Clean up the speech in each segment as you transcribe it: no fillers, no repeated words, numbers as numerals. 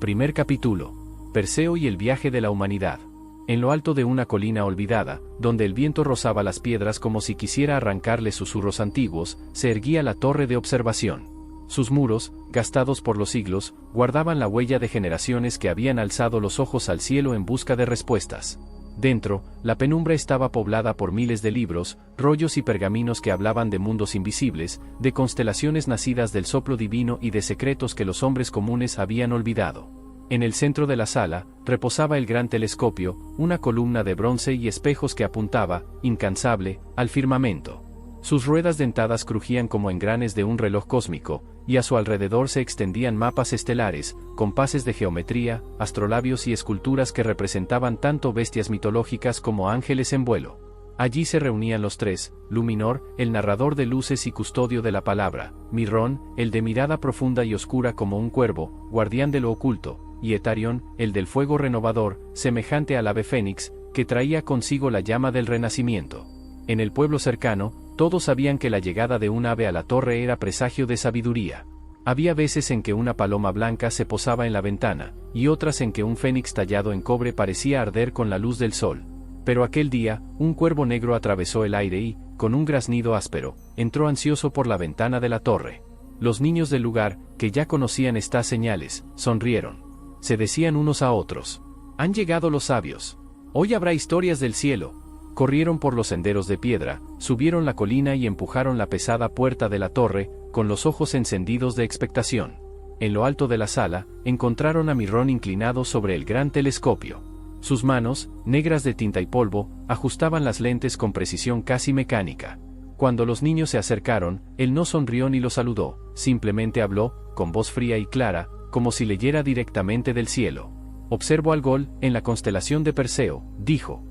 Primer capítulo. Perseo y el viaje de la humanidad. En lo alto de una colina olvidada, donde el viento rozaba las piedras como si quisiera arrancarle susurros antiguos, se erguía la torre de observación. Sus muros, gastados por los siglos, guardaban la huella de generaciones que habían alzado los ojos al cielo en busca de respuestas. Dentro, la penumbra estaba poblada por miles de libros, rollos y pergaminos que hablaban de mundos invisibles, de constelaciones nacidas del soplo divino y de secretos que los hombres comunes habían olvidado. En el centro de la sala, reposaba el gran telescopio, una columna de bronce y espejos que apuntaba, incansable, al firmamento. Sus ruedas dentadas crujían como engranes de un reloj cósmico, y a su alrededor se extendían mapas estelares, compases de geometría, astrolabios y esculturas que representaban tanto bestias mitológicas como ángeles en vuelo. Allí se reunían los tres: Luminor, el narrador de luces y custodio de la palabra; Mirrón, el de mirada profunda y oscura como un cuervo, guardián de lo oculto; y Etarión, el del fuego renovador, semejante al ave fénix, que traía consigo la llama del renacimiento. En el pueblo cercano, todos sabían que la llegada de un ave a la torre era presagio de sabiduría. Había veces en que una paloma blanca se posaba en la ventana, y otras en que un fénix tallado en cobre parecía arder con la luz del sol. Pero aquel día, un cuervo negro atravesó el aire y, con un graznido áspero, entró ansioso por la ventana de la torre. Los niños del lugar, que ya conocían estas señales, sonrieron. Se decían unos a otros: «Han llegado los sabios. Hoy habrá historias del cielo». Corrieron por los senderos de piedra, subieron la colina y empujaron la pesada puerta de la torre, con los ojos encendidos de expectación. En lo alto de la sala, encontraron a Mirrón inclinado sobre el gran telescopio. Sus manos, negras de tinta y polvo, ajustaban las lentes con precisión casi mecánica. Cuando los niños se acercaron, él no sonrió ni los saludó, simplemente habló, con voz fría y clara, como si leyera directamente del cielo. «Observo Algol, en la constelación de Perseo», dijo.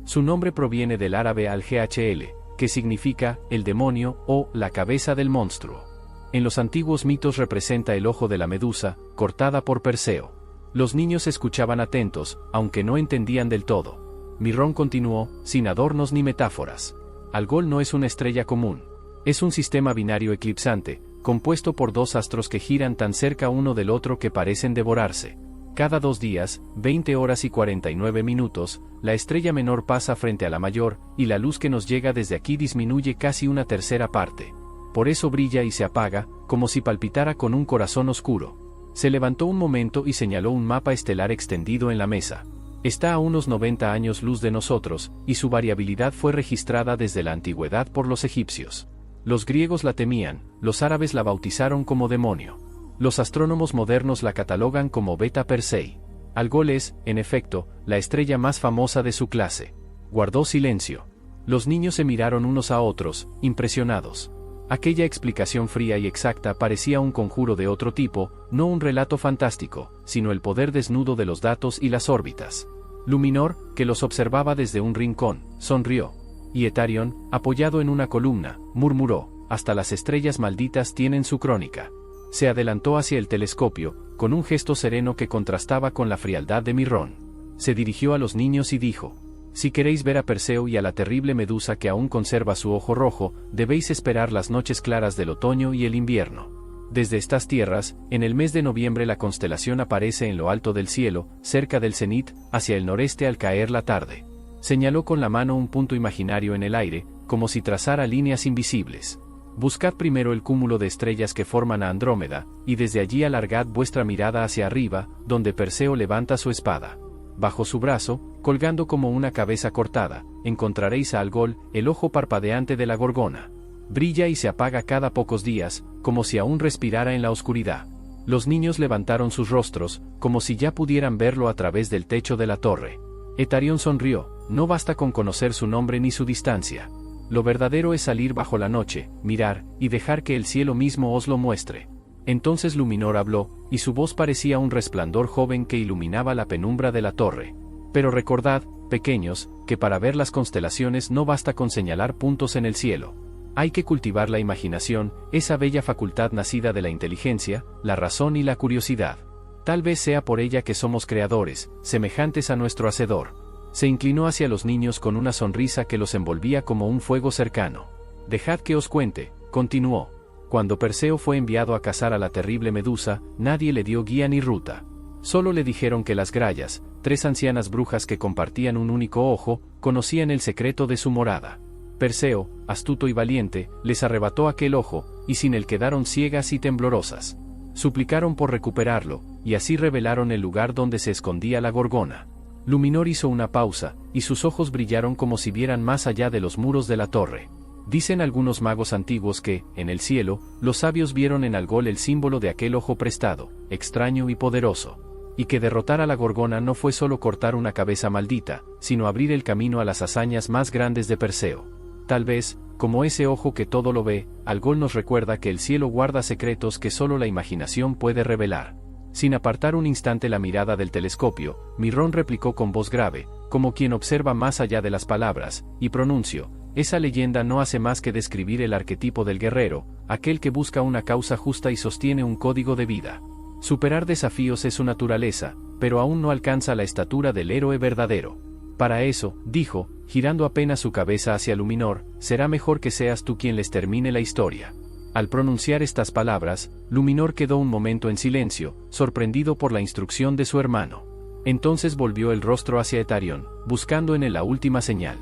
Su nombre proviene del árabe al-Ghl, que significa el demonio o la cabeza del monstruo. En los antiguos mitos representa el ojo de la medusa, cortada por Perseo. Los niños escuchaban atentos, aunque no entendían del todo. Mirrón continuó, sin adornos ni metáforas. Algol no es una estrella común. Es un sistema binario eclipsante, compuesto por dos astros que giran tan cerca uno del otro que parecen devorarse. Cada 2 días, 20 horas y 49 minutos, la estrella menor pasa frente a la mayor, y la luz que nos llega desde aquí disminuye casi una tercera parte. Por eso brilla y se apaga, como si palpitara con un corazón oscuro. Se levantó un momento y señaló un mapa estelar extendido en la mesa. Está a unos 90 años luz de nosotros, y su variabilidad fue registrada desde la antigüedad por los egipcios. Los griegos la temían, los árabes la bautizaron como demonio. Los astrónomos modernos la catalogan como Beta Persei. Algol es, en efecto, la estrella más famosa de su clase. Guardó silencio. Los niños se miraron unos a otros, impresionados. Aquella explicación fría y exacta parecía un conjuro de otro tipo, no un relato fantástico, sino el poder desnudo de los datos y las órbitas. Luminor, que los observaba desde un rincón, sonrió. Y Etarión, apoyado en una columna, murmuró: «Hasta las estrellas malditas tienen su crónica». Se adelantó hacia el telescopio, con un gesto sereno que contrastaba con la frialdad de Mirrón. Se dirigió a los niños y dijo: «Si queréis ver a Perseo y a la terrible medusa que aún conserva su ojo rojo, debéis esperar las noches claras del otoño y el invierno. Desde estas tierras, en el mes de noviembre la constelación aparece en lo alto del cielo, cerca del cenit, hacia el noreste al caer la tarde». Señaló con la mano un punto imaginario en el aire, como si trazara líneas invisibles. «Buscad primero el cúmulo de estrellas que forman a Andrómeda, y desde allí alargad vuestra mirada hacia arriba, donde Perseo levanta su espada. Bajo su brazo, colgando como una cabeza cortada, encontraréis a Algol, el ojo parpadeante de la gorgona. Brilla y se apaga cada pocos días, como si aún respirara en la oscuridad». Los niños levantaron sus rostros, como si ya pudieran verlo a través del techo de la torre. Etarión sonrió: «No basta con conocer su nombre ni su distancia. Lo verdadero es salir bajo la noche, mirar, y dejar que el cielo mismo os lo muestre». Entonces Luminor habló, y su voz parecía un resplandor joven que iluminaba la penumbra de la torre. «Pero recordad, pequeños, que para ver las constelaciones no basta con señalar puntos en el cielo. Hay que cultivar la imaginación, esa bella facultad nacida de la inteligencia, la razón y la curiosidad. Tal vez sea por ella que somos creadores, semejantes a nuestro Hacedor». Se inclinó hacia los niños con una sonrisa que los envolvía como un fuego cercano. «Dejad que os cuente», continuó. «Cuando Perseo fue enviado a cazar a la terrible medusa, nadie le dio guía ni ruta. Solo le dijeron que las grayas, 3 ancianas brujas que compartían un único ojo, conocían el secreto de su morada. Perseo, astuto y valiente, les arrebató aquel ojo, y sin él quedaron ciegas y temblorosas. Suplicaron por recuperarlo, y así revelaron el lugar donde se escondía la Gorgona. Luminor hizo una pausa, y sus ojos brillaron como si vieran más allá de los muros de la torre. Dicen algunos magos antiguos que, en el cielo, los sabios vieron en Algol el símbolo de aquel ojo prestado, extraño y poderoso. Y que derrotar a la Gorgona no fue solo cortar una cabeza maldita, sino abrir el camino a las hazañas más grandes de Perseo. Tal vez, como ese ojo que todo lo ve, Algol nos recuerda que el cielo guarda secretos que solo la imaginación puede revelar. Sin apartar un instante la mirada del telescopio, Mirrón replicó con voz grave, como quien observa más allá de las palabras, y pronunció: esa leyenda no hace más que describir el arquetipo del guerrero, aquel que busca una causa justa y sostiene un código de vida. Superar desafíos es su naturaleza, pero aún no alcanza la estatura del héroe verdadero. Para eso, dijo, girando apenas su cabeza hacia Luminor, será mejor que seas tú quien les termine la historia. Al pronunciar estas palabras, Luminor quedó un momento en silencio, sorprendido por la instrucción de su hermano. Entonces volvió el rostro hacia Etarión, buscando en él la última señal.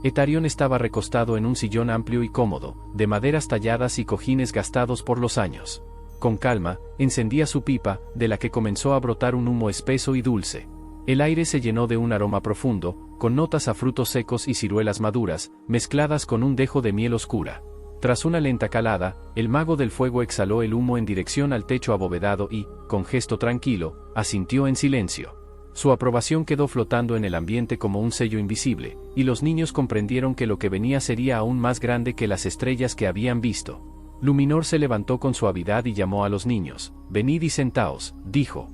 Etarión estaba recostado en un sillón amplio y cómodo, de maderas talladas y cojines gastados por los años. Con calma, encendía su pipa, de la que comenzó a brotar un humo espeso y dulce. El aire se llenó de un aroma profundo, con notas a frutos secos y ciruelas maduras, mezcladas con un dejo de miel oscura. Tras una lenta calada, el mago del fuego exhaló el humo en dirección al techo abovedado y, con gesto tranquilo, asintió en silencio. Su aprobación quedó flotando en el ambiente como un sello invisible, y los niños comprendieron que lo que venía sería aún más grande que las estrellas que habían visto. Luminor se levantó con suavidad y llamó a los niños. «Venid y sentaos», dijo.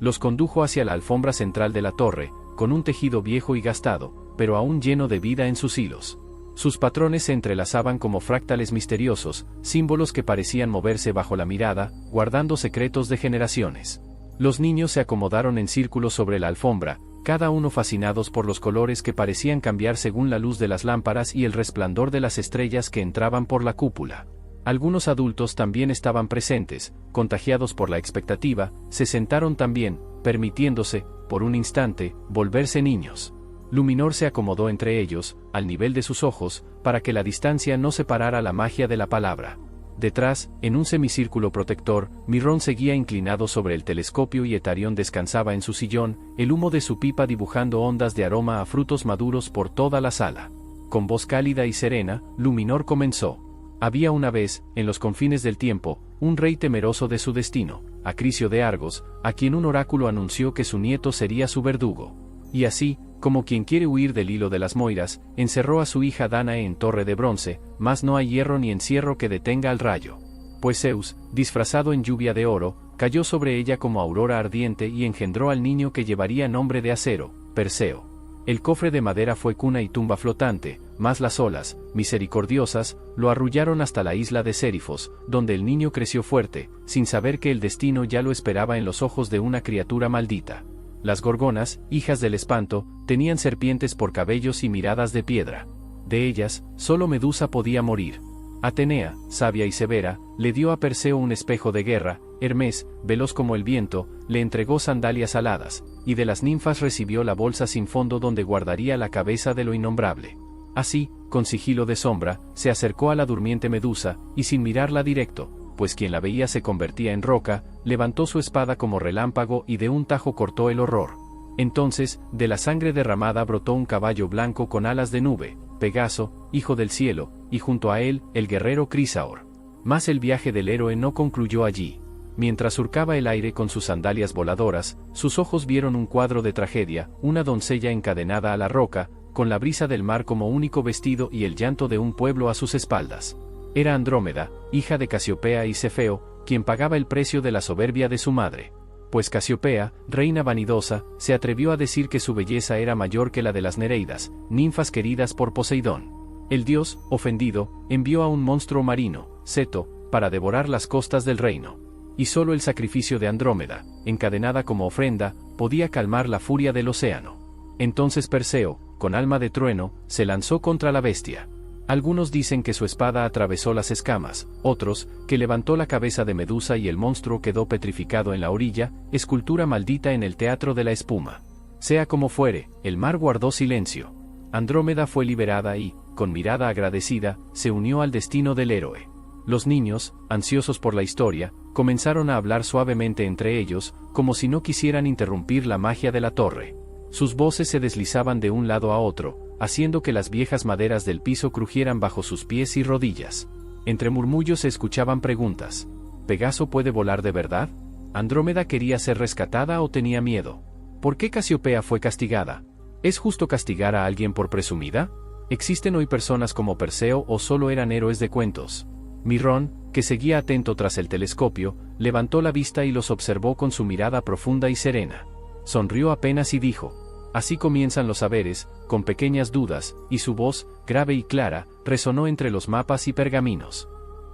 Los condujo hacia la alfombra central de la torre, con un tejido viejo y gastado, pero aún lleno de vida en sus hilos. Sus patrones se entrelazaban como fráctales misteriosos, símbolos que parecían moverse bajo la mirada, guardando secretos de generaciones. Los niños se acomodaron en círculo sobre la alfombra, cada uno fascinados por los colores que parecían cambiar según la luz de las lámparas y el resplandor de las estrellas que entraban por la cúpula. Algunos adultos también estaban presentes, contagiados por la expectativa, se sentaron también, permitiéndose, por un instante, volverse niños. Luminor se acomodó entre ellos, al nivel de sus ojos, para que la distancia no separara la magia de la palabra. Detrás, en un semicírculo protector, Mirrón seguía inclinado sobre el telescopio y Etarión descansaba en su sillón, el humo de su pipa dibujando ondas de aroma a frutos maduros por toda la sala. Con voz cálida y serena, Luminor comenzó. Había una vez, en los confines del tiempo, un rey temeroso de su destino, Acrisio de Argos, a quien un oráculo anunció que su nieto sería su verdugo. Y así, como quien quiere huir del hilo de las Moiras, encerró a su hija Danae en torre de bronce, mas no hay hierro ni encierro que detenga al rayo. Pues Zeus, disfrazado en lluvia de oro, cayó sobre ella como aurora ardiente y engendró al niño que llevaría nombre de acero, Perseo. El cofre de madera fue cuna y tumba flotante, mas las olas, misericordiosas, lo arrullaron hasta la isla de Sérifos, donde el niño creció fuerte, sin saber que el destino ya lo esperaba en los ojos de una criatura maldita. Las gorgonas, hijas del espanto, tenían serpientes por cabellos y miradas de piedra. De ellas, solo Medusa podía morir. Atenea, sabia y severa, le dio a Perseo un espejo de guerra, Hermes, veloz como el viento, le entregó sandalias aladas, y de las ninfas recibió la bolsa sin fondo donde guardaría la cabeza de lo innombrable. Así, con sigilo de sombra, se acercó a la durmiente Medusa, y sin mirarla directo, pues quien la veía se convertía en roca, levantó su espada como relámpago y de un tajo cortó el horror. Entonces, de la sangre derramada brotó un caballo blanco con alas de nube, Pegaso, hijo del cielo, y junto a él, el guerrero Crisaor. Mas el viaje del héroe no concluyó allí. Mientras surcaba el aire con sus sandalias voladoras, sus ojos vieron un cuadro de tragedia, una doncella encadenada a la roca, con la brisa del mar como único vestido y el llanto de un pueblo a sus espaldas. Era Andrómeda, hija de Casiopea y Cefeo, quien pagaba el precio de la soberbia de su madre. Pues Casiopea, reina vanidosa, se atrevió a decir que su belleza era mayor que la de las Nereidas, ninfas queridas por Poseidón. El dios, ofendido, envió a un monstruo marino, Ceto, para devorar las costas del reino. Y solo el sacrificio de Andrómeda, encadenada como ofrenda, podía calmar la furia del océano. Entonces Perseo, con alma de trueno, se lanzó contra la bestia. Algunos dicen que su espada atravesó las escamas, otros, que levantó la cabeza de Medusa y el monstruo quedó petrificado en la orilla, escultura maldita en el teatro de la espuma. Sea como fuere, el mar guardó silencio. Andrómeda fue liberada y, con mirada agradecida, se unió al destino del héroe. Los niños, ansiosos por la historia, comenzaron a hablar suavemente entre ellos, como si no quisieran interrumpir la magia de la torre. Sus voces se deslizaban de un lado a otro, haciendo que las viejas maderas del piso crujieran bajo sus pies y rodillas. Entre murmullos se escuchaban preguntas. ¿Pegaso puede volar de verdad? ¿Andrómeda quería ser rescatada o tenía miedo? ¿Por qué Casiopea fue castigada? ¿Es justo castigar a alguien por presumida? ¿Existen hoy personas como Perseo o solo eran héroes de cuentos? Mirrón, que seguía atento tras el telescopio, levantó la vista y los observó con su mirada profunda y serena. Sonrió apenas y dijo: así comienzan los saberes, con pequeñas dudas, y su voz, grave y clara, resonó entre los mapas y pergaminos.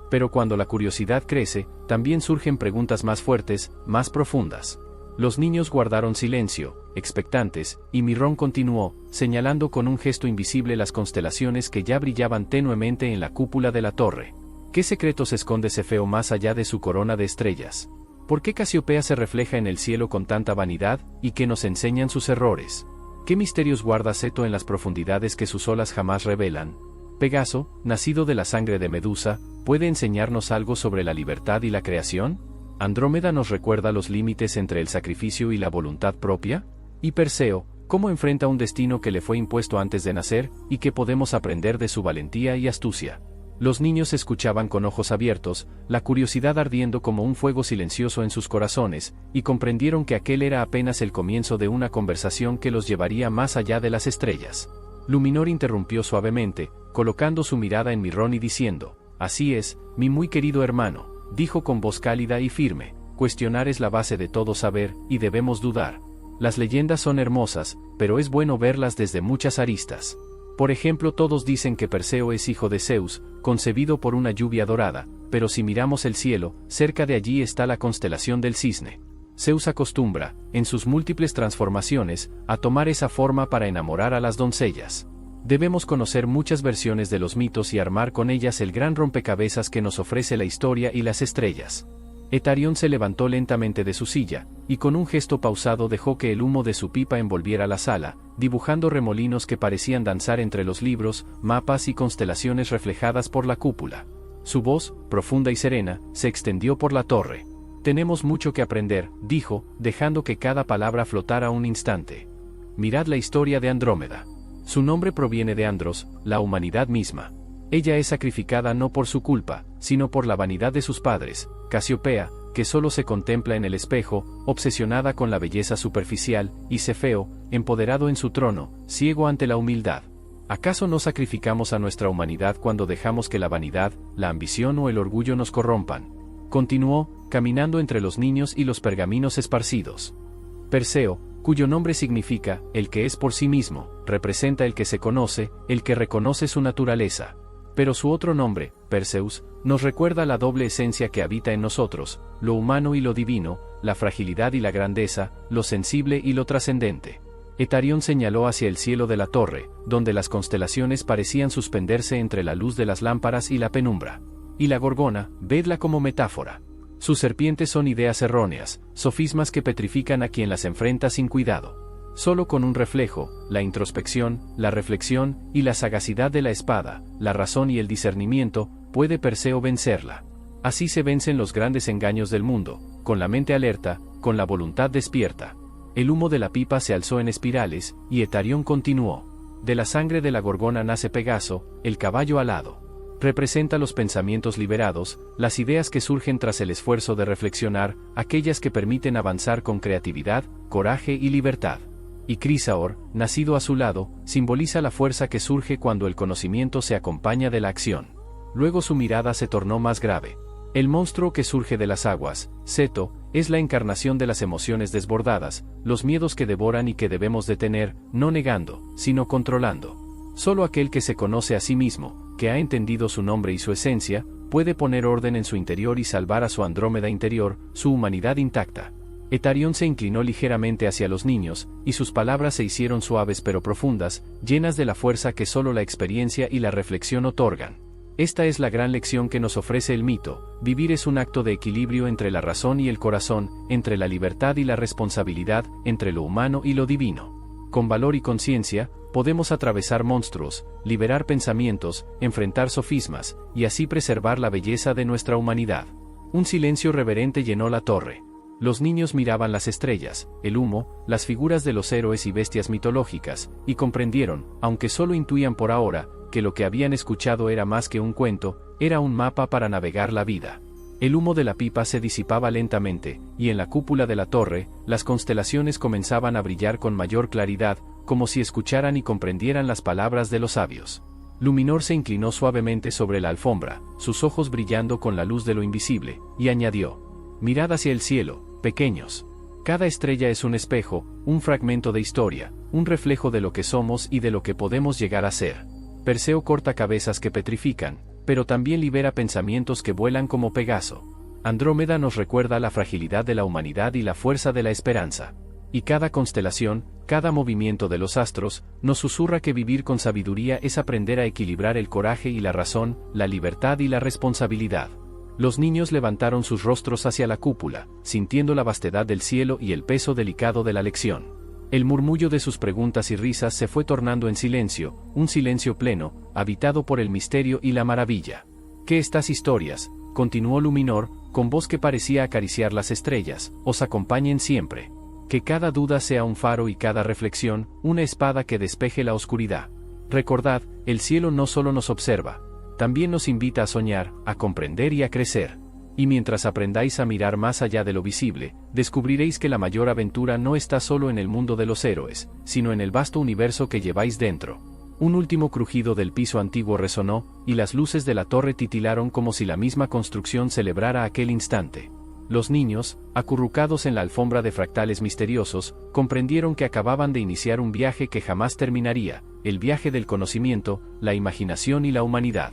Pero cuando la curiosidad crece, también surgen preguntas más fuertes, más profundas. Los niños guardaron silencio, expectantes, y Mirrón continuó, señalando con un gesto invisible las constelaciones que ya brillaban tenuemente en la cúpula de la torre. ¿Qué secretos esconde Cefeo más allá de su corona de estrellas? ¿Por qué Casiopea se refleja en el cielo con tanta vanidad, y qué nos enseñan sus errores? ¿Qué misterios guarda Ceto en las profundidades que sus olas jamás revelan? Pegaso, nacido de la sangre de Medusa, ¿puede enseñarnos algo sobre la libertad y la creación? ¿Andrómeda nos recuerda los límites entre el sacrificio y la voluntad propia? ¿Y Perseo, cómo enfrenta un destino que le fue impuesto antes de nacer, y qué podemos aprender de su valentía y astucia? Los niños escuchaban con ojos abiertos, la curiosidad ardiendo como un fuego silencioso en sus corazones, y comprendieron que aquel era apenas el comienzo de una conversación que los llevaría más allá de las estrellas. Luminor interrumpió suavemente, colocando su mirada en Mirrón y diciendo: así es, mi muy querido hermano, dijo con voz cálida y firme, cuestionar es la base de todo saber, y debemos dudar. Las leyendas son hermosas, pero es bueno verlas desde muchas aristas. Por ejemplo, todos dicen que Perseo es hijo de Zeus, concebido por una lluvia dorada, pero si miramos el cielo, cerca de allí está la constelación del Cisne. Zeus acostumbra, en sus múltiples transformaciones, a tomar esa forma para enamorar a las doncellas. Debemos conocer muchas versiones de los mitos y armar con ellas el gran rompecabezas que nos ofrece la historia y las estrellas. Etarión se levantó lentamente de su silla, y con un gesto pausado dejó que el humo de su pipa envolviera la sala, dibujando remolinos que parecían danzar entre los libros, mapas y constelaciones reflejadas por la cúpula. Su voz, profunda y serena, se extendió por la torre. Tenemos mucho que aprender, dijo, dejando que cada palabra flotara un instante. Mirad la historia de Andrómeda. Su nombre proviene de Andros, la humanidad misma. Ella es sacrificada no por su culpa, sino por la vanidad de sus padres, Casiopea, que solo se contempla en el espejo, obsesionada con la belleza superficial, y Cefeo, empoderado en su trono, ciego ante la humildad. ¿Acaso no sacrificamos a nuestra humanidad cuando dejamos que la vanidad, la ambición o el orgullo nos corrompan? Continuó, caminando entre los niños y los pergaminos esparcidos. Perseo, cuyo nombre significa, el que es por sí mismo, representa el que se conoce, el que reconoce su naturaleza. Pero su otro nombre, Perseus, nos recuerda la doble esencia que habita en nosotros, lo humano y lo divino, la fragilidad y la grandeza, lo sensible y lo trascendente. Etarión señaló hacia el cielo de la torre, donde las constelaciones parecían suspenderse entre la luz de las lámparas y la penumbra. Y la gorgona, vedla como metáfora. Sus serpientes son ideas erróneas, sofismas que petrifican a quien las enfrenta sin cuidado. Solo con un reflejo, la introspección, la reflexión y la sagacidad de la espada, la razón y el discernimiento, puede Perseo vencerla. Así se vencen los grandes engaños del mundo, con la mente alerta, con la voluntad despierta. El humo de la pipa se alzó en espirales, y Etarión continuó. De la sangre de la gorgona nace Pegaso, el caballo alado. Representa los pensamientos liberados, las ideas que surgen tras el esfuerzo de reflexionar, aquellas que permiten avanzar con creatividad, coraje y libertad. Y Crisaor, nacido a su lado, simboliza la fuerza que surge cuando el conocimiento se acompaña de la acción. Luego su mirada se tornó más grave. El monstruo que surge de las aguas, Ceto, es la encarnación de las emociones desbordadas, los miedos que devoran y que debemos detener, no negando, sino controlando. Solo aquel que se conoce a sí mismo, que ha entendido su nombre y su esencia, puede poner orden en su interior y salvar a su Andrómeda interior, su humanidad intacta. Etarión se inclinó ligeramente hacia los niños, y sus palabras se hicieron suaves pero profundas, llenas de la fuerza que solo la experiencia y la reflexión otorgan. Esta es la gran lección que nos ofrece el mito: vivir es un acto de equilibrio entre la razón y el corazón, entre la libertad y la responsabilidad, entre lo humano y lo divino. Con valor y conciencia, podemos atravesar monstruos, liberar pensamientos, enfrentar sofismas, y así preservar la belleza de nuestra humanidad. Un silencio reverente llenó la torre. Los niños miraban las estrellas, el humo, las figuras de los héroes y bestias mitológicas, y comprendieron, aunque solo intuían por ahora, que lo que habían escuchado era más que un cuento, era un mapa para navegar la vida. El humo de la pipa se disipaba lentamente, y en la cúpula de la torre, las constelaciones comenzaban a brillar con mayor claridad, como si escucharan y comprendieran las palabras de los sabios. Luminor se inclinó suavemente sobre la alfombra, sus ojos brillando con la luz de lo invisible, y añadió: mirad hacia el cielo, pequeños. Cada estrella es un espejo, un fragmento de historia, un reflejo de lo que somos y de lo que podemos llegar a ser. Perseo corta cabezas que petrifican, pero también libera pensamientos que vuelan como Pegaso. Andrómeda nos recuerda la fragilidad de la humanidad y la fuerza de la esperanza. Y cada constelación, cada movimiento de los astros, nos susurra que vivir con sabiduría es aprender a equilibrar el coraje y la razón, la libertad y la responsabilidad. Los niños levantaron sus rostros hacia la cúpula, sintiendo la vastedad del cielo y el peso delicado de la lección. El murmullo de sus preguntas y risas se fue tornando en silencio, un silencio pleno, habitado por el misterio y la maravilla. Que estas historias, continuó Luminor, con voz que parecía acariciar las estrellas, os acompañen siempre. Que cada duda sea un faro y cada reflexión, una espada que despeje la oscuridad. Recordad, el cielo no solo nos observa, también nos invita a soñar, a comprender y a crecer. Y mientras aprendáis a mirar más allá de lo visible, descubriréis que la mayor aventura no está solo en el mundo de los héroes, sino en el vasto universo que lleváis dentro. Un último crujido del piso antiguo resonó, y las luces de la torre titilaron como si la misma construcción celebrara aquel instante. Los niños, acurrucados en la alfombra de fractales misteriosos, comprendieron que acababan de iniciar un viaje que jamás terminaría, el viaje del conocimiento, la imaginación y la humanidad.